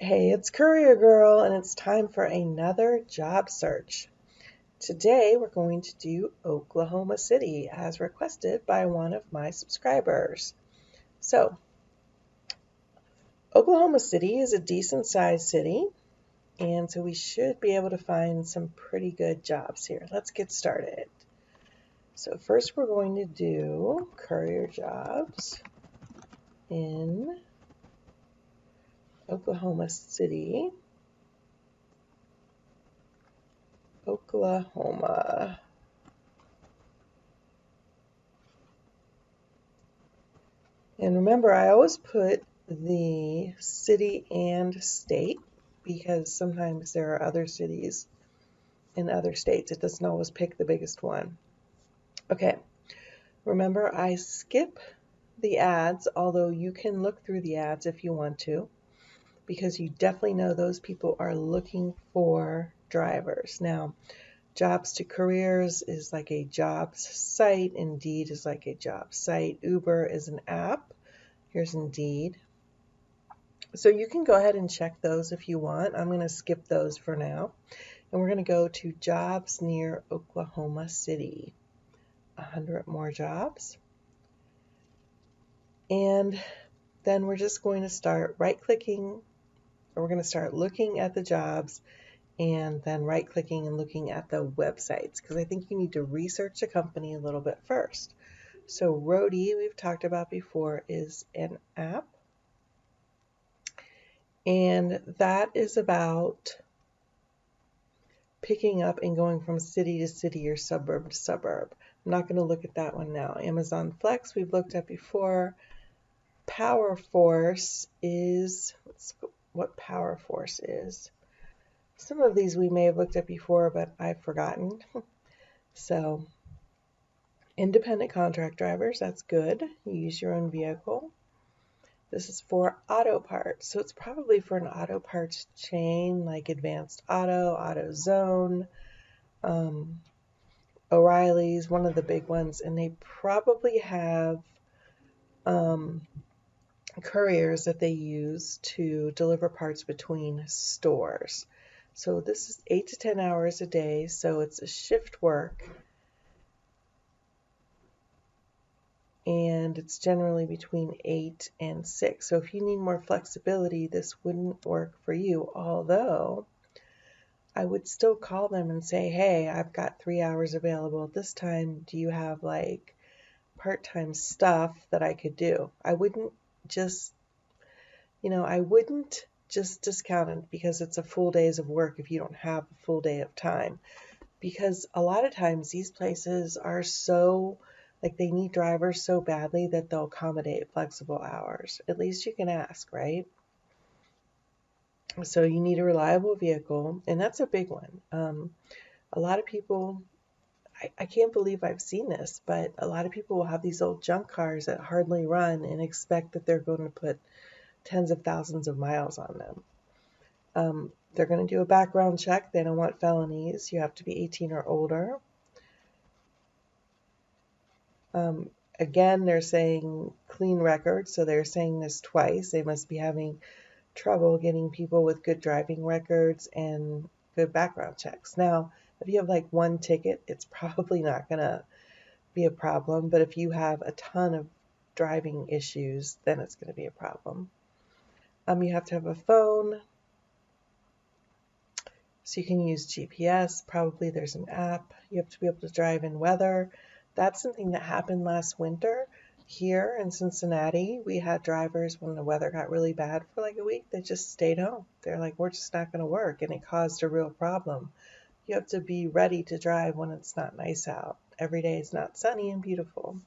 Hey, it's Courier Girl, and it's time for another job search. Today, we're going to do Oklahoma City as requested by one of my subscribers. So, Oklahoma City is a decent sized city, and so we should be able to find some pretty good jobs here. Let's get started. So, first, we're going to do courier jobs in Oklahoma City, Oklahoma. And remember, I always put the city and state because sometimes there are other cities in other states. It doesn't always pick the biggest one. Okay, remember I skip the ads, although you can look through the ads if you want to, because you definitely know those people are looking for drivers. Now, Jobs to Careers is like a jobs site. Indeed is like a job site. Uber is an app. Here's Indeed. So you can go ahead and check those if you want. I'm going to skip those for now. And we're going to go to jobs near Oklahoma City. 100 more jobs. And then we're just going to start right-clicking, or we're going to start looking at the jobs and then right-clicking and looking at the websites, because I think you need to research the company a little bit first. So Roadie, we've talked about before, is an app. And that is about picking up and going from city to city or suburb to suburb. I'm not going to look at that one now. Amazon Flex, we've looked at before. Power Force is, what Power Force is. Some of these we may have looked at before, but I've forgotten. So, independent contract drivers, that's good. You use your own vehicle. This is for auto parts. So it's probably for an auto parts chain like Advanced Auto, AutoZone, O'Reilly's, one of the big ones, and they probably have couriers that they use to deliver parts between stores. So this is 8 to 10 hours a day, so it's a shift work, and it's generally between 8 and 6. So if you need more flexibility, this wouldn't work for you, although I would still call them and say, hey, I've got 3 hours available at this time. Do you have like part-time stuff that I could do? I wouldn't just discount it because it's a full days of work if you don't have a full day of time. Because a lot of times these places are so, like, they need drivers so badly that they'll accommodate flexible hours. At least you can ask, right? So you need a reliable vehicle, and that's a big one. A lot of people, I can't believe I've seen this, but a lot of people will have these old junk cars that hardly run and expect that they're going to put tens of thousands of miles on them. They're going to do a background check. They don't want felonies. You have to be 18 or older. Again, they're saying clean record, so they're saying this twice. They must be having trouble getting people with good driving records and good background checks. Now, if you have like one ticket, it's probably not going to be a problem, but if you have a ton of driving issues, then it's going to be a problem. You have to have a phone, so you can use GPS. Probably there's an app. You have to be able to drive in weather. That's something that happened last winter here in Cincinnati. We had drivers when the weather got really bad for like a week, they just stayed home. They're like, we're just not going to work, and it caused a real problem. You have to be ready to drive when it's not nice out. Every day is not sunny and beautiful.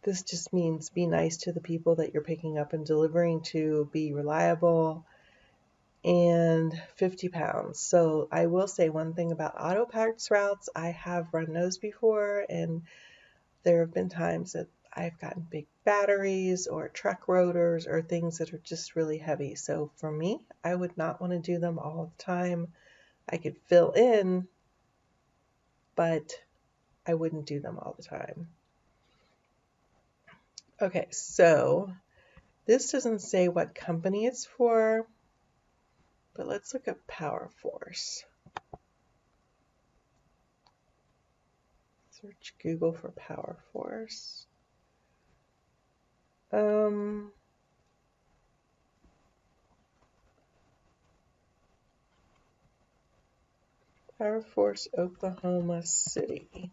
This just means be nice to the people that you're picking up and delivering to, be reliable, and 50 pounds. So I will say one thing about auto parts routes. I have run those before, and there have been times that I've gotten big batteries or truck rotors or things that are just really heavy. So for me, I would not want to do them all the time. I could fill in, but I wouldn't do them all the time. Okay, so This doesn't say what company it's for, but let's look up Power Force. Search Google for Power Force. Power Force, Oklahoma City.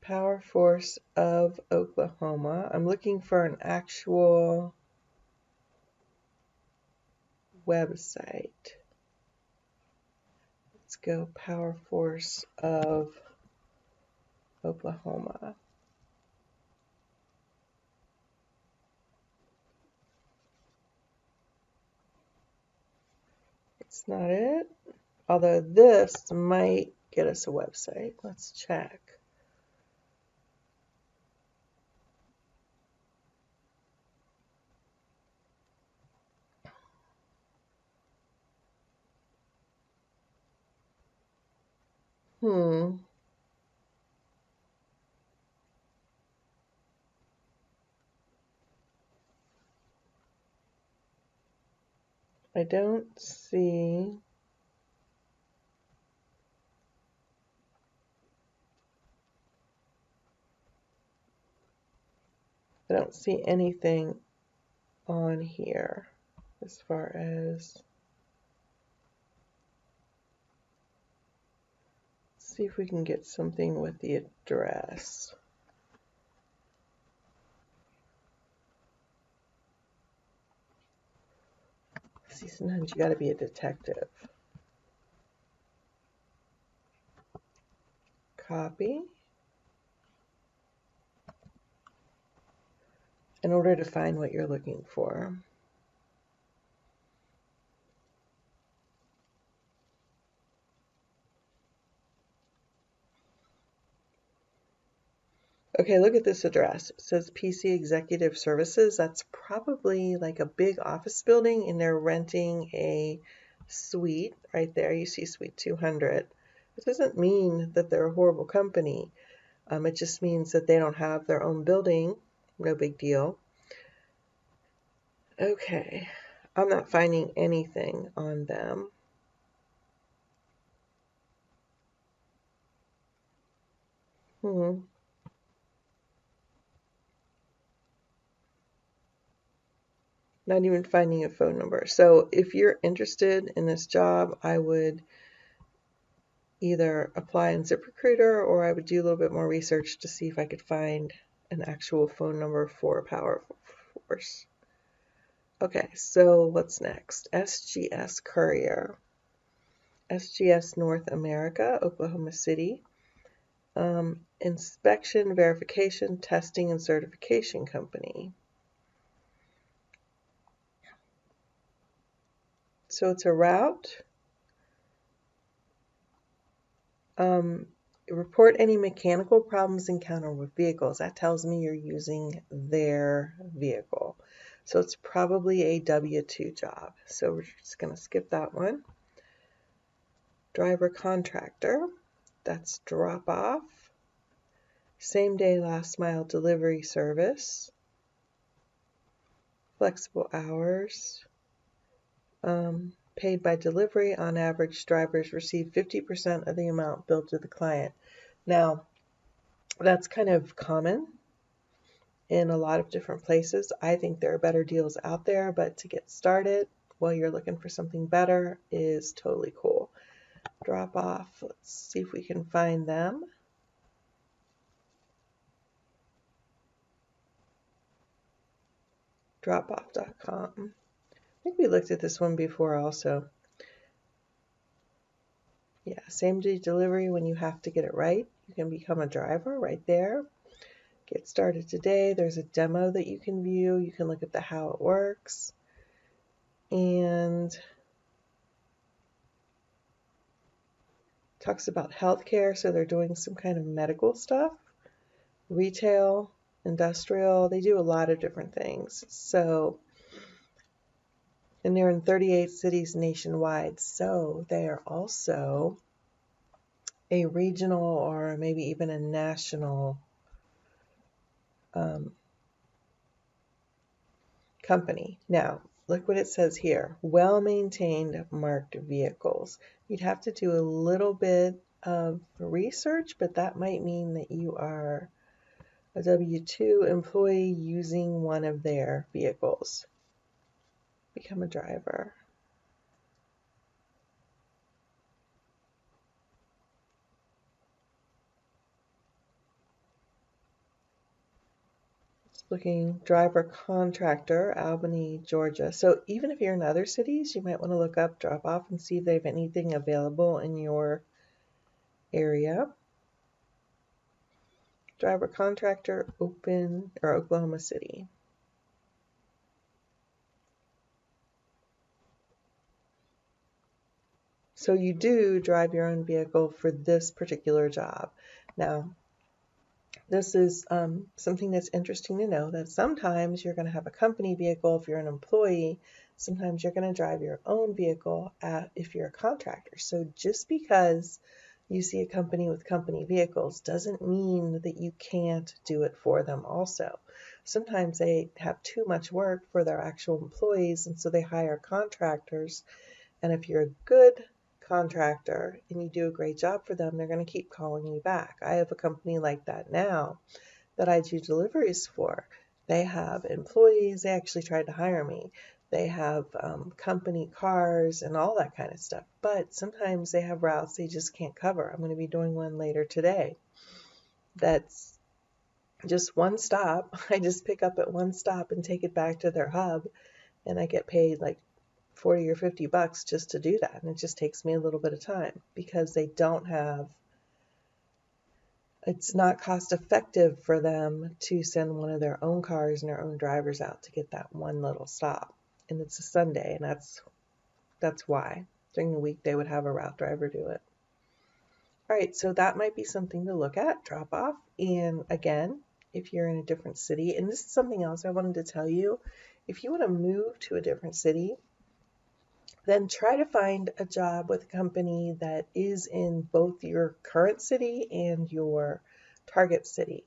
Power Force of Oklahoma. I'm looking for an actual website. Let's go Power Force of Oklahoma. It's not it. Although this might get us a website. Let's check. I don't see anything on here as far as, let's see if we can get something with the address. See, sometimes you got to be a detective. Copy. In order to find what you're looking for. Okay, look at this address. It says PC Executive Services. That's probably like a big office building, and they're renting a suite right there. You see Suite 200. It doesn't mean that they're a horrible company. It just means that they don't have their own building. No big deal. Okay, I'm not finding anything on them. Not even finding a phone number. So if you're interested in this job, I would either apply in ZipRecruiter, or I would do a little bit more research to see if I could find an actual phone number for Power Force. Okay, so what's next? SGS Courier. SGS North America, Oklahoma City. Inspection, verification, testing, and certification company. So it's a route. Report any mechanical problems encountered with vehicles. That tells me you're using their vehicle. So it's probably a W-2 job. So we're just going to skip that one. Driver contractor. That's drop off. Same day last mile delivery service. Flexible hours. Paid by delivery. On average, drivers receive 50% of the amount billed to the client. Now, that's kind of common in a lot of different places. I think there are better deals out there, but to get started while you're looking for something better is totally cool. Drop off. Let's see if we can find them. Dropoff.com. I think we looked at this one before also. Yeah, same day delivery when you have to get it right. You can become a driver right there. Get started today. There's a demo that you can view. You can look at how it works. And talks about healthcare, so they're doing some kind of medical stuff. Retail, industrial, they do a lot of different things. So, and they're in 38 cities nationwide. So they are also a regional or maybe even a national um, company. Now, look what it says here, well-maintained marked vehicles. You'd have to do a little bit of research, but that might mean that you are a W-2 employee using one of their vehicles. Become a driver. Looking driver contractor, Albany, Georgia. So even if you're in other cities, you might want to look up drop off and see if they have anything available in your area. Driver contractor, open or Oklahoma City. So you do drive your own vehicle for this particular job. Now, this is something that's interesting to know, that sometimes you're going to have a company vehicle if you're an employee. Sometimes you're going to drive your own vehicle if you're a contractor. So just because you see a company with company vehicles doesn't mean that you can't do it for them also. Sometimes they have too much work for their actual employees, and so they hire contractors. And if you're a good contractor and you do a great job for them, they're going to keep calling you back. I have a company like that now that I do deliveries for. They have employees. They actually tried to hire me. They have company cars and all that kind of stuff. But sometimes they have routes they just can't cover. I'm going to be doing one later today. That's just one stop. I just pick up at one stop and take it back to their hub, and I get paid like 40 or 50 bucks just to do that. And it just takes me a little bit of time because they don't have, it's not cost effective for them to send one of their own cars and their own drivers out to get that one little stop. And it's a Sunday, and that's why. During the week they would have a route driver do it. All right, so that might be something to look at, drop off. And again, if you're in a different city, and this is something else I wanted to tell you, if you want to move to a different city, then try to find a job with a company that is in both your current city and your target city,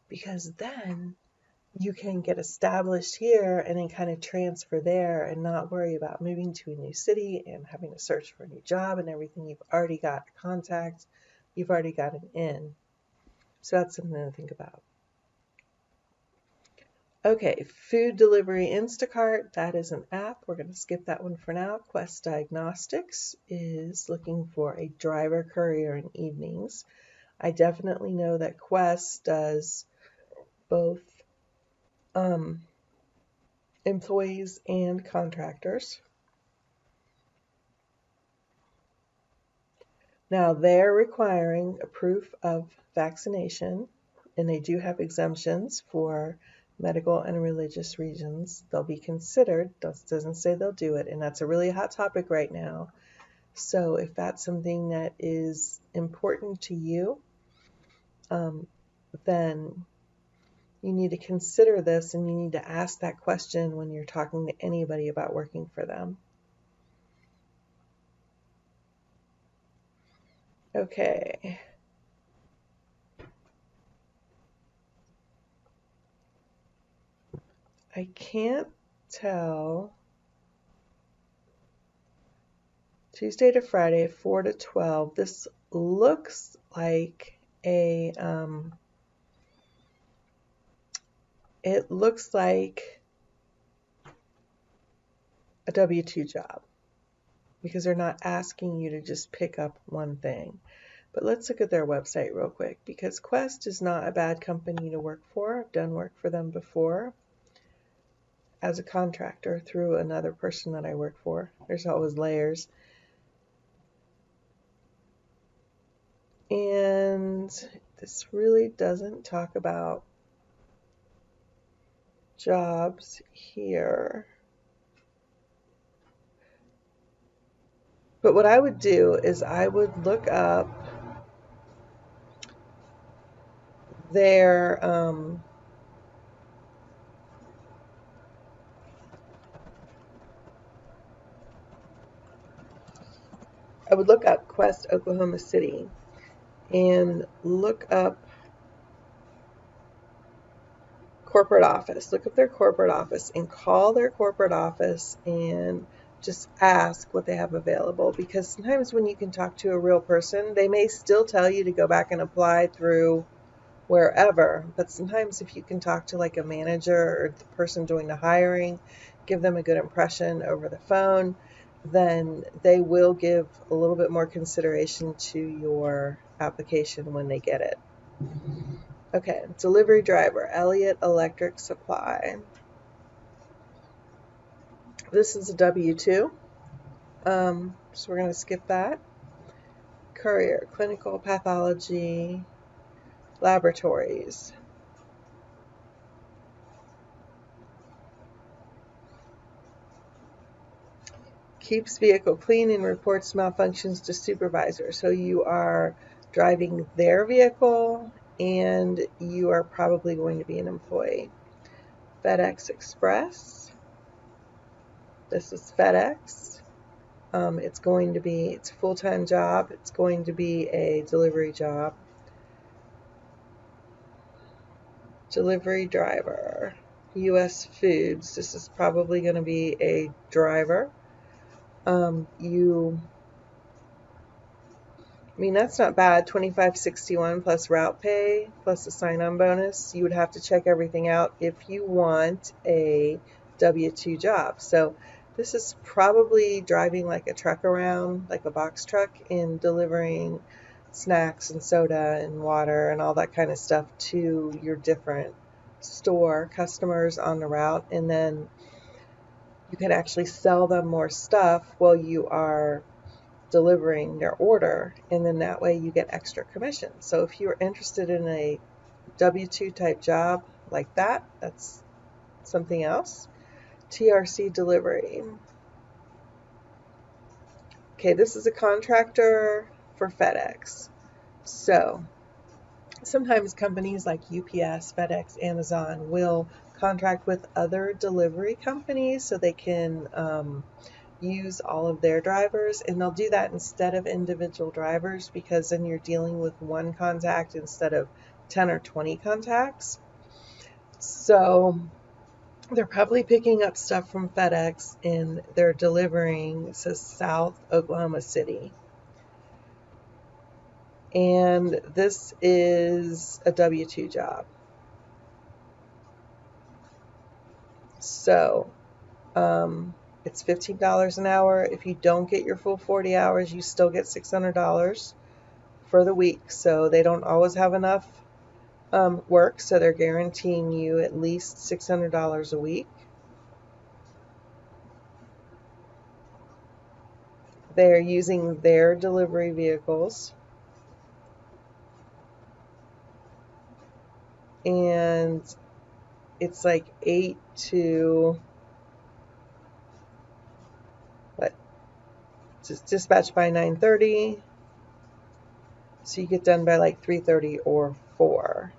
because then you can get established here and then kind of transfer there and not worry about moving to a new city and having to search for a new job and everything. You've already got a contact, you've already got an in. So that's something to think about. Okay, food delivery Instacart, that is an app. We're going to skip that one for now. Quest Diagnostics is looking for a driver courier in evenings. I definitely know that Quest does both employees and contractors. Now they're requiring a proof of vaccination, and they do have exemptions for medical and religious reasons. They'll be considered. Doesn't say they'll do it, and that's a really hot topic right now. So if that's something that is important to you, then you need to consider this, and you need to ask that question when you're talking to anybody about working for them. Okay. I can't tell. Tuesday to Friday, 4 to 12. This looks like it looks like a W-2 job because they're not asking you to just pick up one thing. But let's look at their website real quick, because Quest is not a bad company to work for. I've done work for them before as a contractor through another person that I work for. There's always layers. And this really doesn't talk about jobs here. But what I would do is I would look up their I would look up Quest Oklahoma City, and look up corporate office. Look up their corporate office and call their corporate office and just ask what they have available, because sometimes when you can talk to a real person, they may still tell you to go back and apply through wherever, but sometimes if you can talk to like a manager or the person doing the hiring, give them a good impression over the phone, then they will give a little bit more consideration to your application when they get it. Okay, delivery driver, Elliott Electric Supply. This is a W-2, so we're going to skip that. Courier, clinical pathology, laboratories. Keeps vehicle clean and reports malfunctions to supervisor. So you are driving their vehicle and you are probably going to be an employee. FedEx Express. This is FedEx. It's a full-time job. It's going to be a delivery job. Delivery driver. U.S. Foods. This is probably going to be a driver. That's not bad. $25.61 plus route pay plus a sign-on bonus. You would have to check everything out if you want a W-2 job. So this is probably driving like a truck around, like a box truck, and delivering snacks and soda and water and all that kind of stuff to your different store customers on the route. And then you can actually sell them more stuff while you are delivering their order, and then that way you get extra commission. So if you're interested in a W-2 type job like that, that's something else. TRC delivery. Okay, this is a contractor for FedEx. So sometimes companies like UPS, FedEx, Amazon will contract with other delivery companies so they can use all of their drivers, and they'll do that instead of individual drivers, because then you're dealing with one contact instead of 10 or 20 contacts. So they're probably picking up stuff from FedEx and they're delivering to South Oklahoma City. And this is a W-2 job. So it's $15 an hour. If you don't get your full 40 hours, you still get $600 for the week. So they don't always have enough work, so they're guaranteeing you at least $600 a week. They're using their delivery vehicles. And it's like 8 to just dispatch by 9:30. So you get done by like 3:30 or 4.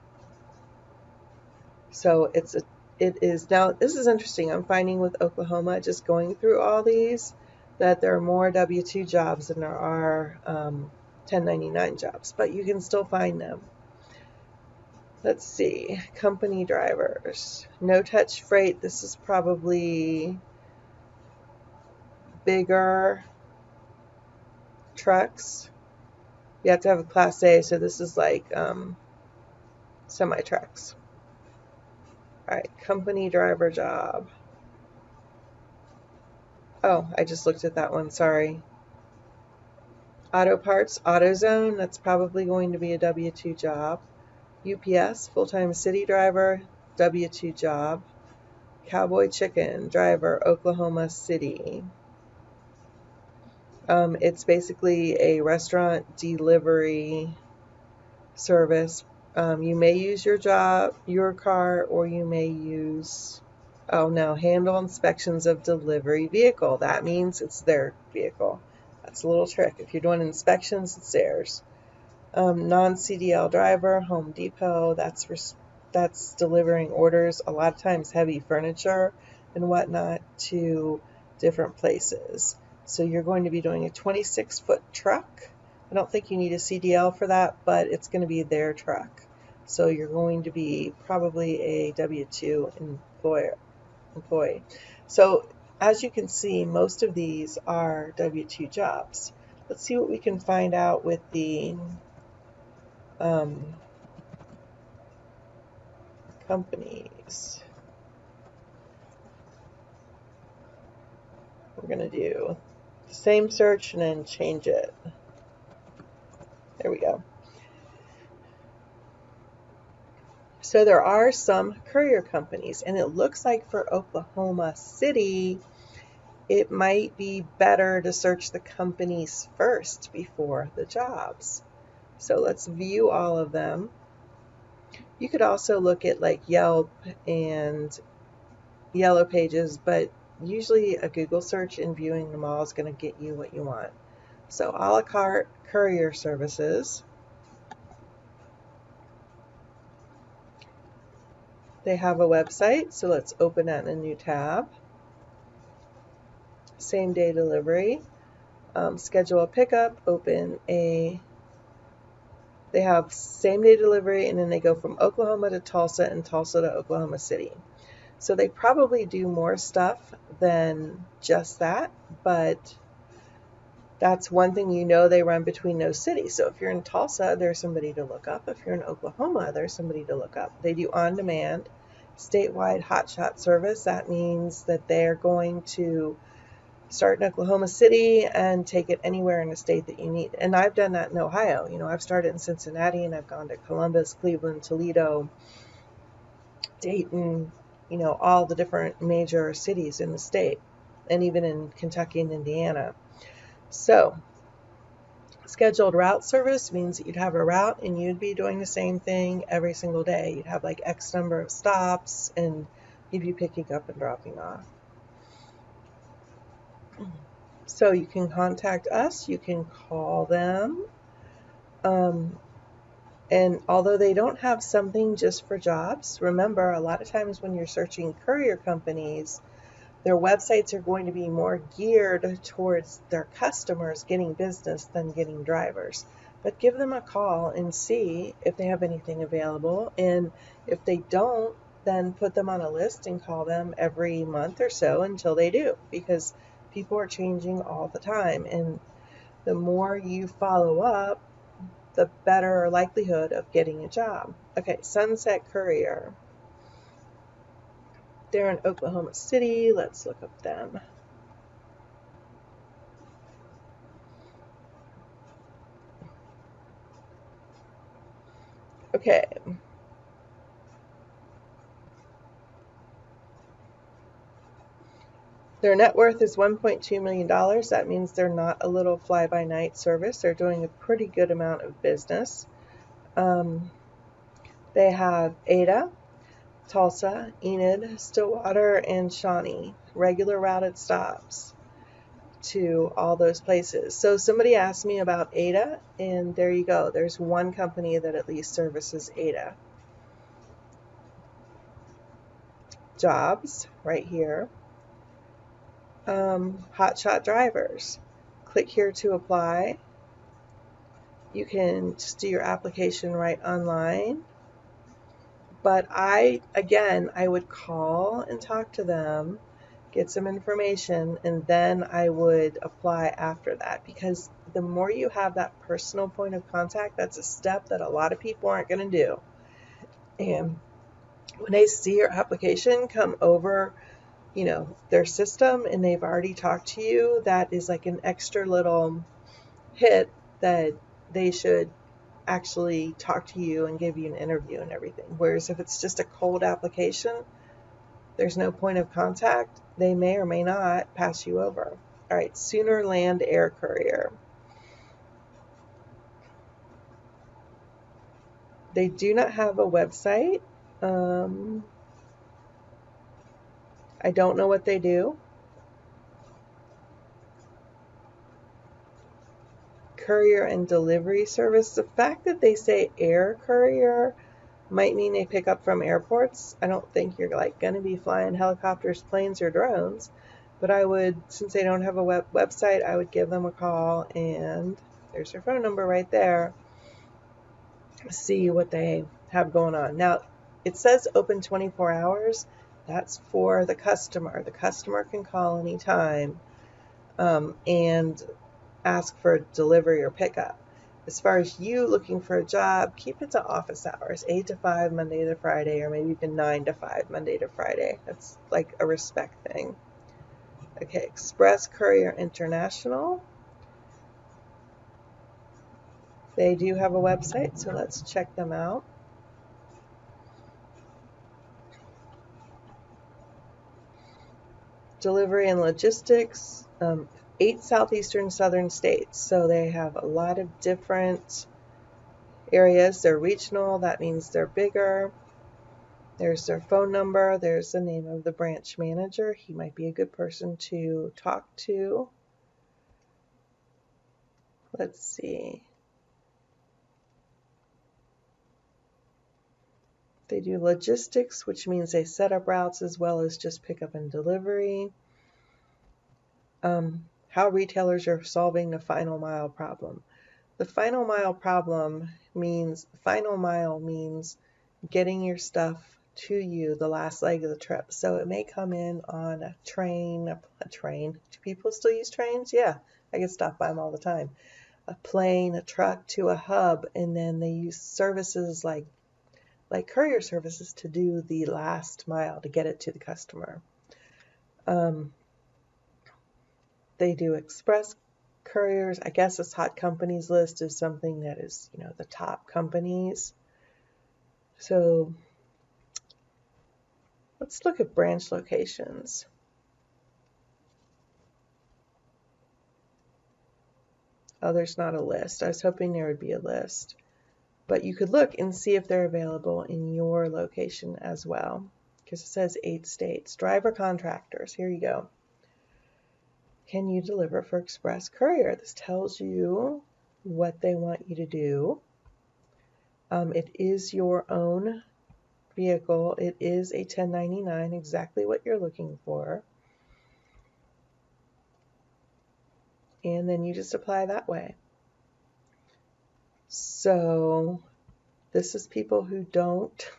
So it is now, this is interesting. I'm finding with Oklahoma, just going through all these, that there are more W-2 jobs than there are 1099 jobs, but you can still find them. Let's see, company drivers, no touch freight. This is probably bigger trucks. You have to have a class A, so this is like semi trucks. All right, company driver job. Oh, I just looked at that one, sorry. Auto parts, AutoZone, that's probably going to be a W-2 job. UPS, full-time city driver, W-2 job. Cowboy Chicken, driver, Oklahoma City. It's basically a restaurant delivery service. You may use your car, or you may use, handle inspections of delivery vehicle. That means it's their vehicle. That's a little trick. If you're doing inspections, it's theirs. Non-CDL driver, Home Depot, that's delivering orders, a lot of times heavy furniture and whatnot, to different places. So you're going to be doing a 26-foot truck I don't think you need a CDL for that, but it's going to be their truck. So you're going to be probably a W-2 employee. So as you can see, most of these are W-2 jobs. Let's see what we can find out with the companies. We're going to do the same search and then change it. There we go. So there are some courier companies, and it looks like for Oklahoma City, it might be better to search the companies first before the jobs. So let's view all of them. You could also look at like Yelp and Yellow Pages, but usually a Google search and viewing them all is going to get you what you want. So a la carte courier services. They have a website, so let's open that in a new tab. Same day delivery. Schedule a pickup, they have same day delivery, and then they go from Oklahoma to Tulsa and Tulsa to Oklahoma City. So they probably do more stuff than just that, but that's one thing they run between those cities. So if you're in Tulsa, there's somebody to look up. If you're in Oklahoma, there's somebody to look up. They do on-demand, statewide hotshot service. That means that they're going to start in Oklahoma City and take it anywhere in the state that you need. And I've done that in Ohio. I've started in Cincinnati and I've gone to Columbus, Cleveland, Toledo, Dayton, all the different major cities in the state, and even in Kentucky and Indiana. So scheduled route service means that you'd have a route and you'd be doing the same thing every single day. You'd have like X number of stops and you'd be picking up and dropping off. So you can contact us, you can call them, and although they don't have something just for jobs, remember a lot of times when you're searching courier companies, their websites are going to be more geared towards their customers getting business than getting drivers. But give them a call and see if they have anything available, and if they don't, then put them on a list and call them every month or so until they do, because people are changing all the time, and the more you follow up, the better likelihood of getting a job. Okay, Sunset Courier. They're in Oklahoma City. Let's look up them. Okay. Their net worth is $1.2 million. That means they're not a little fly-by-night service. They're doing a pretty good amount of business. They have Ada, Tulsa, Enid, Stillwater, and Shawnee. Regular routed stops to all those places. So somebody asked me about Ada, and there you go. There's one company that at least services Ada. Jobs, right here. Hotshot drivers. Click here to apply. You can just do your application right online. But I would call and talk to them, get some information, and then I would apply after that, because the more you have that personal point of contact, that's a step that a lot of people aren't going to do. And when they see your application come over, their system, and they've already talked to you, that is like an extra little hit that they should actually talk to you and give you an interview and everything. Whereas if it's just a cold application, there's no point of contact, they may or may not pass you over. All right, Sooner Land Air Courier. They do not have a website. I don't know what they do. Courier and delivery service. The fact that they say air courier might mean they pick up from airports. I don't think you're going to be flying helicopters, planes, or drones. But I would, since they don't have a website, I would give them a call and There's their phone number right there. See what they have going on. Now, it says open 24 hours. That's for the customer. The customer can call anytime and ask for delivery or pickup. As far as you looking for a job, keep it to office hours, 8 to 5 Monday to Friday, or maybe even 9 to 5 Monday to Friday. That's like a respect thing. Okay, Express Courier International. They do have a website, so let's check them out. Delivery and logistics, 8 southeastern southern states. So they have a lot of different areas. They're regional, that means they're bigger. There's their phone number. There's the name of the branch manager. He might be a good person to talk to. Let's see. They do logistics, which means they set up routes as well as just pickup and delivery. How retailers are solving the final mile problem. The final mile problem means getting your stuff to you the last leg of the trip. So it may come in on a train. Do people still use trains? Yeah, I get stopped by them all the time. A plane, a truck to a hub, and then they use services like courier services to do the last mile to get it to the customer. They do express couriers. I guess this hot companies list is something that is, the top companies. So let's look at branch locations. Oh, there's not a list. I was hoping there would be a list. But you could look and see if they're available in your location as well, because it says 8 states. Driver contractors, here you go. Can you deliver for express courier? This tells you what they want you to do. It is your own vehicle. It is a 1099, exactly what you're looking for. And then you just apply that way. So this is people who don't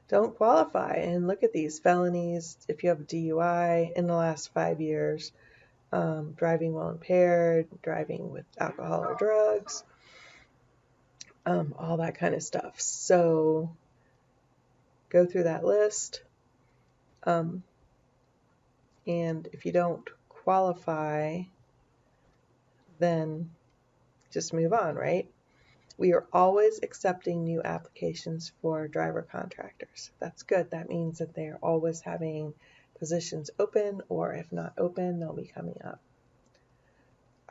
qualify. And look at these felonies. If you have a DUI in the last 5 years, driving while impaired, driving with alcohol or drugs, all that kind of stuff. So go through that list. And if you don't qualify, then just move on, right? We are always accepting new applications for driver contractors. That's good. That means that they are always having positions open, or if not open, they'll be coming up.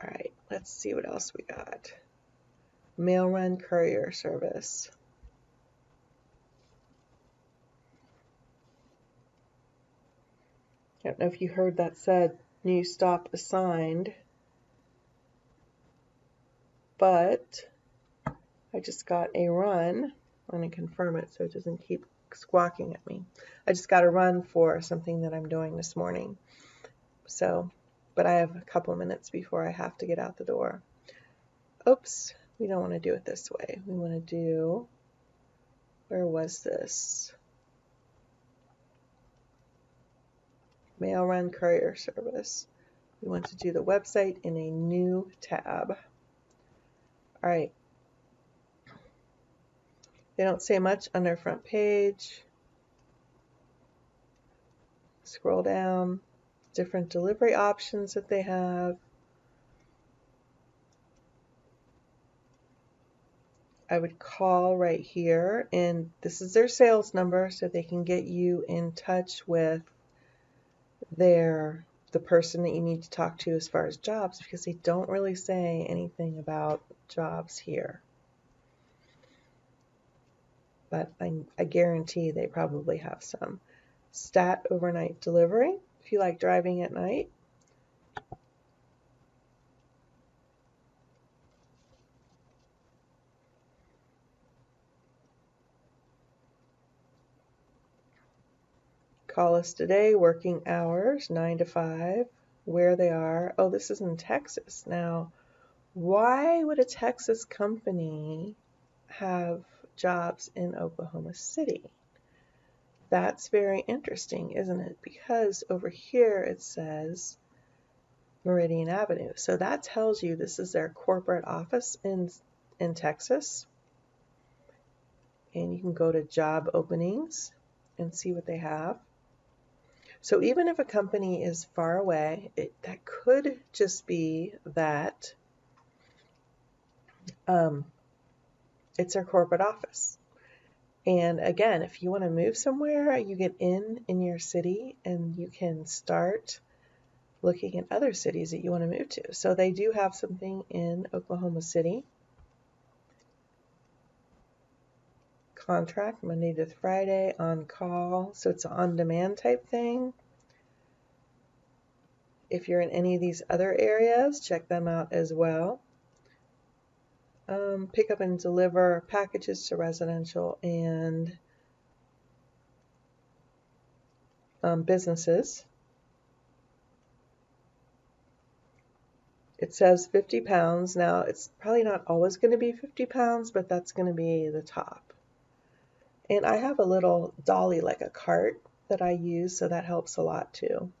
All right, let's see what else we got. Mail run courier service. I don't know if you heard that said new stop assigned, but I just got a run. I'm going to confirm it so it doesn't keep squawking at me. I just got a run for something that I'm doing this morning. So, but I have a couple minutes before I have to get out the door. Oops, we don't want to do it this way. We want to do, where was this? Mail run courier service. We want to do the website in a new tab. All right. They don't say much on their front page. Scroll down, different delivery options that they have. I would call right here, and this is their sales number, so they can get you in touch with the person that you need to talk to as far as jobs, because they don't really say anything about jobs here. But I guarantee they probably have some. Stat overnight delivery, if you like driving at night. Call us today, working hours, 9 to 5, where they are. Oh, this is in Texas. Now, Why would a Texas company have jobs in Oklahoma City? That's very interesting, isn't it? Because over here it says Meridian Avenue. So that tells you this is their corporate office in Texas. And you can go to job openings and see what they have. So even if a company is far away, that could just be that it's their corporate office. And again, if you want to move somewhere, you get in your city and you can start looking at other cities that you want to move to. So they do have something in Oklahoma City. Contract Monday to Friday, on call. So it's an on-demand type thing. If you're in any of these other areas, check them out as well. Pick up and deliver packages to residential and businesses. It says 50 pounds. Now, it's probably not always going to be 50 pounds, but that's going to be the top. And I have a little dolly, like a cart, that I use, so that helps a lot too.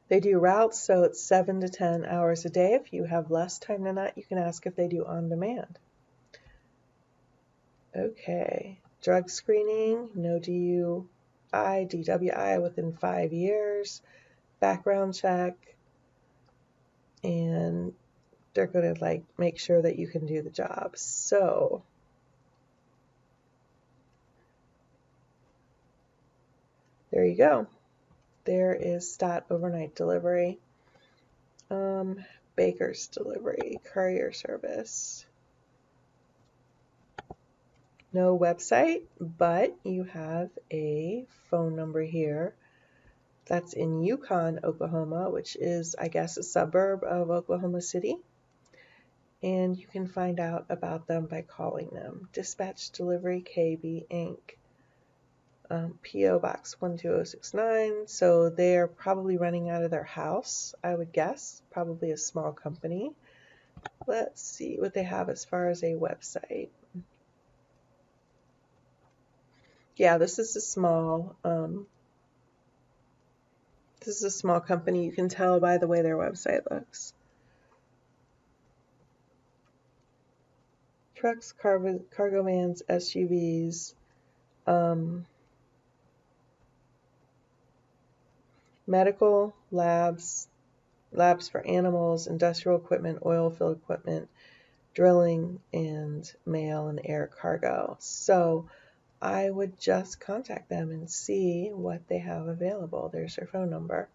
They do routes, so it's 7 to 10 hours a day. If you have less time than that, you can ask if they do on demand. Okay, drug screening, no DWI within 5 years, background check, and they're going to make sure that you can do the job. So there you go. There is Stat Overnight Delivery, Baker's Delivery, Courier Service. No website, but you have a phone number here. That's in Yukon, Oklahoma, which is, I guess, a suburb of Oklahoma City. And you can find out about them by calling them. Dispatch Delivery KB Inc. P.O. Box 12069. So they're probably running out of their house, I would guess. Probably a small company. Let's see what they have as far as a website. Yeah, this is a small company. You can tell by the way their website looks. Trucks, cargo vans, SUVs, medical, labs for animals, industrial equipment, oil field equipment, drilling, and mail and air cargo. So I would just contact them and see what they have available. There's their phone number.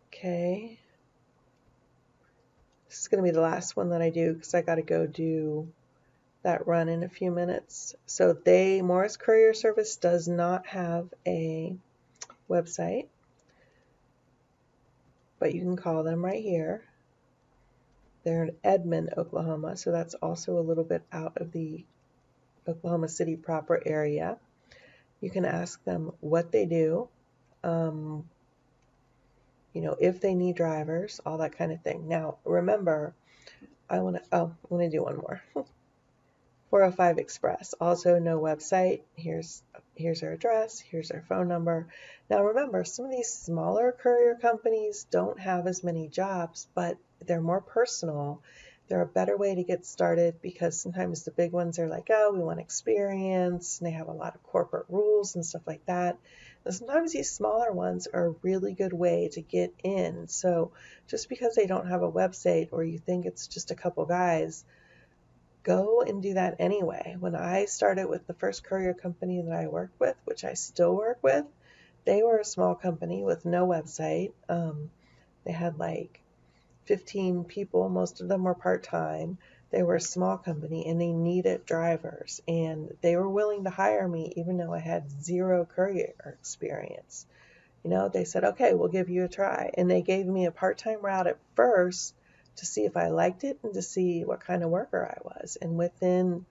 Okay. This is going to be the last one that I do because I got to go do that run in a few minutes. So Morris Courier Service does not have a website, but you can call them right here. They're in Edmond, Oklahoma, so that's also a little bit out of the Oklahoma City proper area. You can ask them what they do, if they need drivers, all that kind of thing. Now, remember, I want to do one more. 405 Express, also no website. Here's their address, here's their phone number. Now remember, some of these smaller courier companies don't have as many jobs, but they're more personal. They're a better way to get started because sometimes the big ones are like, oh, we want experience, and they have a lot of corporate rules and stuff like that. And sometimes these smaller ones are a really good way to get in. So just because they don't have a website or you think it's just a couple guys, go and do that anyway. When I started with the first courier company that I worked with, which I still work with, they were a small company with no website. They had like 15 people. Most of them were part-time. They were a small company and they needed drivers. And they were willing to hire me even though I had zero courier experience. They said, okay, we'll give you a try. And they gave me a part-time route at first to see if I liked it and to see what kind of worker I was. And within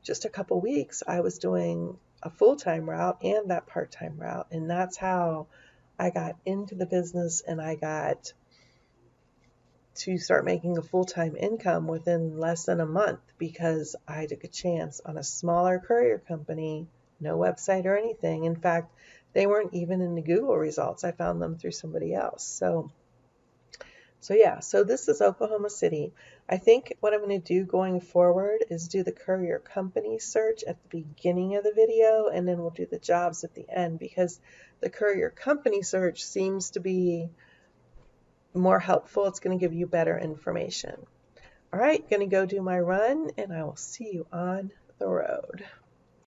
just a couple weeks, I was doing a full-time route and that part-time route. And that's how I got into the business, and I got to start making a full-time income within less than a month because I took a chance on a smaller courier company, no website or anything. In fact, they weren't even in the Google results. I found them through somebody else. So yeah, so this is Oklahoma City. I think what I'm going to do going forward is do the Courier Company search at the beginning of the video, and then we'll do the jobs at the end, because the Courier Company search seems to be more helpful. It's going to give you better information. All right, going to go do my run, and I will see you on the road.